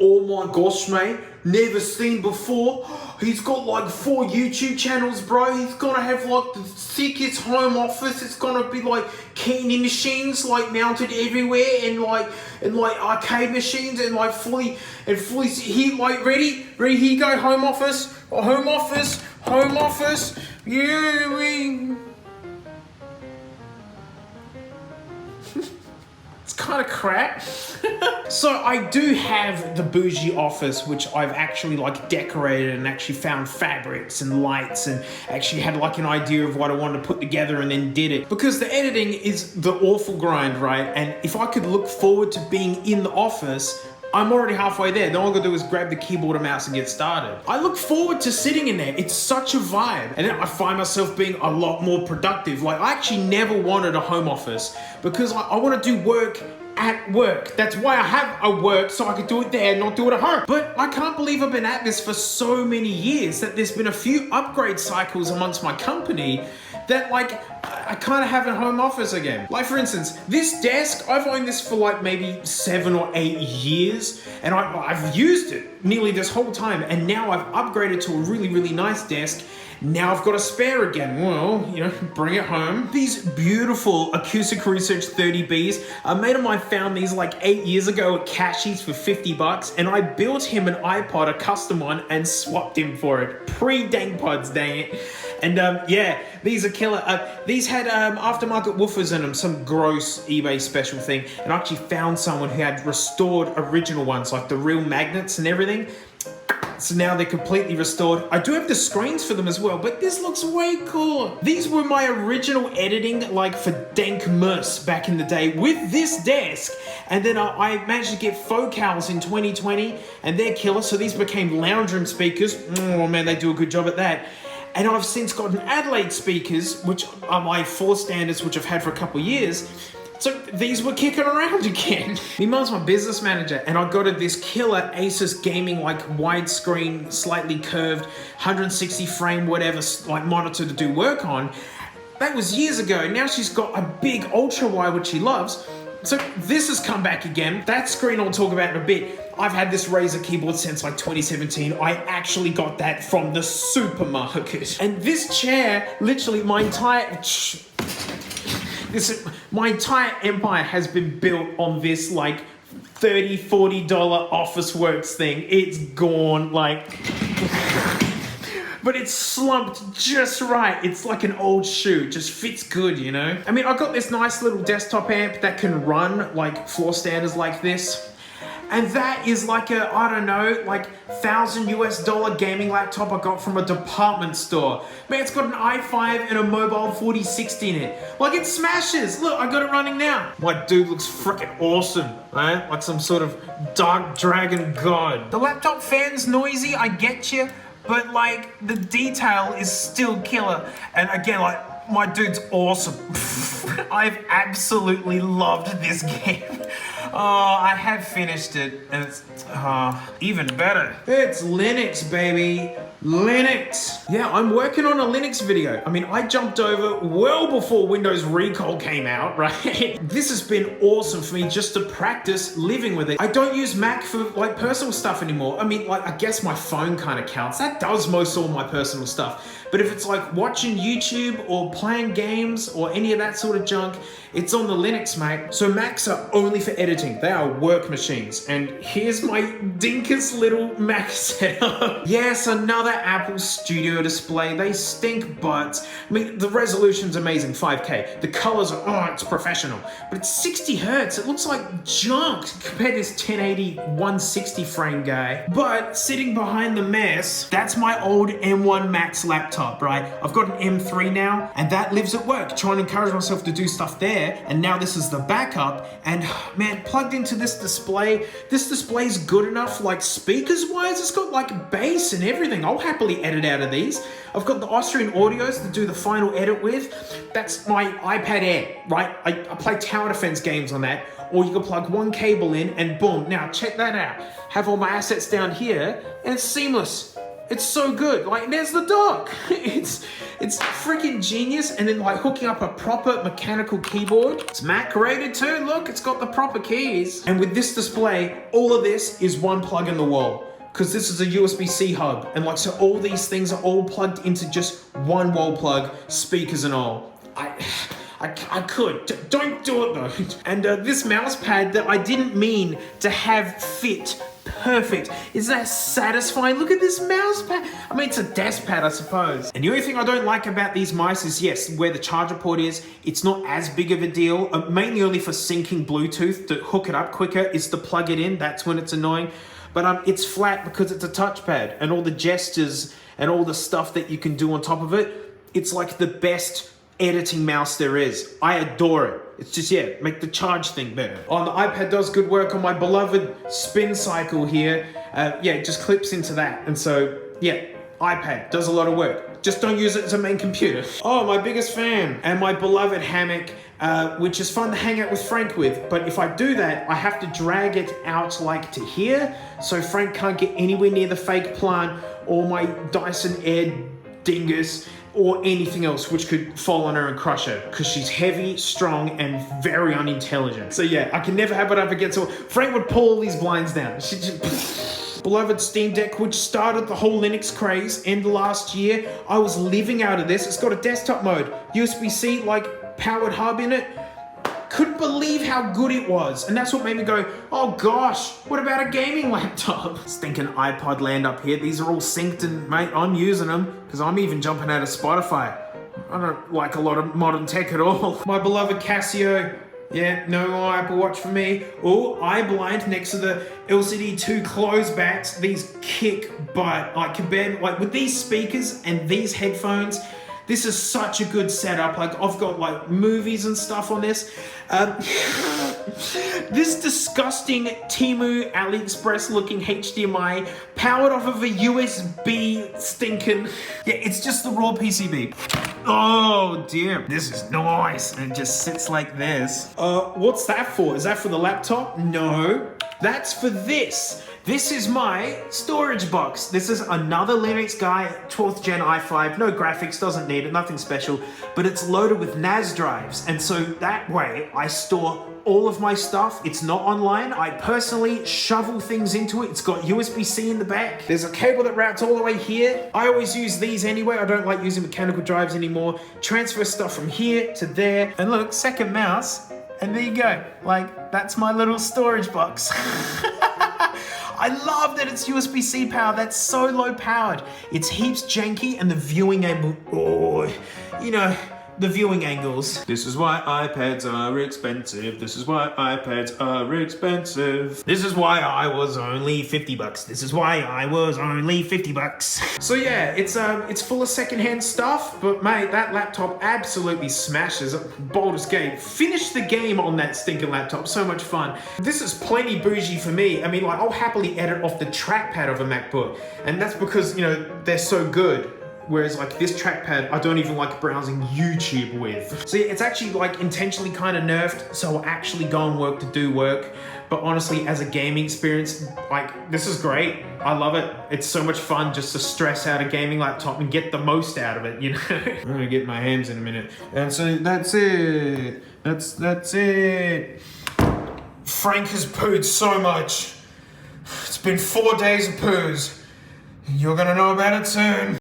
Oh my gosh, mate. Never seen before. He's got like 4 YouTube channels, bro. He's gonna have like the sickest home office. It's gonna be like candy machines like mounted everywhere and like arcade machines and like fully he like ready, here you go, home office. Yeah, we It's kind of crap. So I do have the bougie office, which I've actually like decorated and actually found fabrics and lights and actually had like an idea of what I wanted to put together and then did it. Because the editing is the awful grind, right? And if I could look forward to being in the office, I'm already halfway there. All I gotta do is grab the keyboard and mouse and get started. I look forward to sitting in there. It's such a vibe. And then I find myself being a lot more productive. Like, I actually never wanted a home office because I want to do work at work. That's why I have a work, so I could do it there and not do it at home. But I can't believe I've been at this for so many years that there's been a few upgrade cycles amongst my company that like I kind of have a home office again. Like for instance, this desk, I've owned this for like maybe 7 or 8 years and I've used it nearly this whole time, and now I've upgraded to a really, really nice desk. Now I've got a spare again. Well, you know, bring it home. These beautiful Acoustic Research 30Bs, a mate of mine found these like 8 years ago at Cashies for $50, and I built him an iPod, a custom one, and swapped him for it. Pre-dang pods, dang it. And yeah, these are killer. These had aftermarket woofers in them, some gross eBay special thing. And I actually found someone who had restored original ones, like the real magnets and everything. So now they're completely restored. I do have the screens for them as well, but this looks way cooler. These were my original editing, like for Dank Mus back in the day with this desk. And then I managed to get Focals in 2020 and they're killer. So these became lounge room speakers. Oh man, they do a good job at that. And I've since gotten Adelaide speakers, which are my 4 standards, which I've had for a couple of years. So these were kicking around again. My mum's my business manager, and I got her this killer Asus gaming, like widescreen, slightly curved, 160 frame, whatever, like monitor to do work on. That was years ago. Now she's got a big ultra wide, which she loves. So this has come back again. That screen I'll talk about in a bit. I've had this Razer keyboard since like 2017. I actually got that from the supermarket. And this chair, literally my entire empire has been built on this like $30, $40 Officeworks thing. It's gone like... But it's slumped just right. It's like an old shoe. It just fits good, you know? I mean, I got this nice little desktop amp that can run like floor standards like this. And that is like a, I don't know, like $1,000 gaming laptop I got from a department store. Man, it's got an i5 and a mobile 4060 in it. Like, it smashes. Look, I got it running now. My dude looks freaking awesome, right? Like some sort of dark dragon god. The laptop fan's noisy, I get you, but like the detail is still killer. And again, like, my dude's awesome. I've absolutely loved this game. Oh, I have finished it, and it's even better. It's Linux, baby. Linux. Yeah, I'm working on a Linux video. I mean, I jumped over well before Windows Recall came out, right? This has been awesome for me just to practice living with it. I don't use Mac for like personal stuff anymore. I mean, like, I guess my phone kind of counts. That does most all my personal stuff. But if it's like watching YouTube or playing games or any of that sort of junk, it's on the Linux, mate. So Macs are only for editing. They are work machines. And here's my dinkus little Mac setup. Yes, another Apple Studio display. They stink butts. I mean, the resolution's amazing, 5K. The colors are, oh, it's professional. But it's 60 hertz. It looks like junk compared to this 1080, 160 frame guy. But sitting behind the mess, that's my old M1 Max laptop, right? I've got an M3 now, and that lives at work, trying to encourage myself to do stuff there. And now this is the backup. And man, plugged into this display is good enough, like speakers wise. It's got like bass and everything. I'll happily edit out of these. I've got the Austrian Audios to do the final edit with. That's my iPad Air, right? I play tower defense games on that. Or you can plug one cable in and boom. Now check that out. Have all my assets down here and it's seamless. It's so good. Like, there's the dock. It's freaking genius. And then like hooking up a proper mechanical keyboard. It's Mac rated too. Look, it's got the proper keys. And with this display, all of this is one plug in the wall. Because this is a USB-C hub. And like, so all these things are all plugged into just one wall plug, speakers and all. I could. Don't do it though. And this mouse pad that I didn't mean to have fit perfect. Isn't that satisfying? Look at this mouse pad. I mean, it's a desk pad, I suppose. And the only thing I don't like about these mice is, yes, where the charger port is, it's not as big of a deal. Mainly only for syncing Bluetooth, to hook it up quicker is to plug it in. That's when it's annoying. But it's flat because it's a touchpad, and all the gestures and all the stuff that you can do on top of it, it's like the best editing mouse there is. I adore it. It's just, yeah, make the charge thing better. On the iPad does good work on my beloved spin cycle here. Yeah, it just clips into that. And so, yeah, iPad does a lot of work. Just don't use it as a main computer. Oh, my biggest fan. And my beloved hammock, which is fun to hang out with Frank with. But if I do that, I have to drag it out like to here, so Frank can't get anywhere near the fake plant or my Dyson Air dingus or anything else which could fall on her and crush her, because she's heavy, strong, and very unintelligent. So yeah, I can never have it up against her. Frank would pull all these blinds down. She just... Beloved Steam Deck, which started the whole Linux craze end of last year. I was living out of this. It's got a desktop mode, USB-C, like, powered hub in it. Couldn't believe how good it was. And that's what made me go, oh gosh, what about a gaming laptop? Stinking iPod land up here. These are all synced and, mate, I'm using them because I'm even jumping out of Spotify. I don't like a lot of modern tech at all. My beloved Casio. Yeah, no more Apple Watch for me. Oh, eye blind next to the LCD 2 close backs. These kick butt. Like, compared, like with these speakers and these headphones, this is such a good setup. Like, I've got like movies and stuff on this. This disgusting Temu AliExpress looking HDMI powered off of a USB stinking. Yeah, it's just the raw PCB. Oh dear, this is nice. And it just sits like this. What's that for? Is that for the laptop? No, that's for this. This is my storage box. This is another Linux Guy 12th gen i5. No graphics, doesn't need it, nothing special, but it's loaded with NAS drives. And so that way I store all of my stuff. It's not online. I personally shovel things into it. It's got USB-C in the back. There's a cable that routes all the way here. I always use these anyway. I don't like using mechanical drives anymore. Transfer stuff from here to there. And look, second mouse, and there you go. Like, that's my little storage box. I love that it's USB-C power. That's so low powered. It's heaps janky, and the viewing angle, oh, you know, the viewing angles. This is why iPads are expensive. This is why iPads are expensive. This is why I was only 50 bucks. This is why I was only 50 bucks. So yeah, it's full of secondhand stuff, but mate, that laptop absolutely smashes. Baldur's Gate. Finish the game on that stinking laptop. So much fun. This is plenty bougie for me. I mean, like, I'll happily edit off the trackpad of a MacBook, and that's because, you know, they're so good. Whereas like this trackpad, I don't even like browsing YouTube with. So yeah, it's actually like intentionally kind of nerfed, so I'll actually go and work to do work. But honestly, as a gaming experience, like, this is great. I love it. It's so much fun just to stress out a gaming laptop and get the most out of it, you know? I'm gonna get my hands in a minute. And so that's it. That's it. Frank has pooed so much. It's been 4 days of poos. You're gonna know about it soon.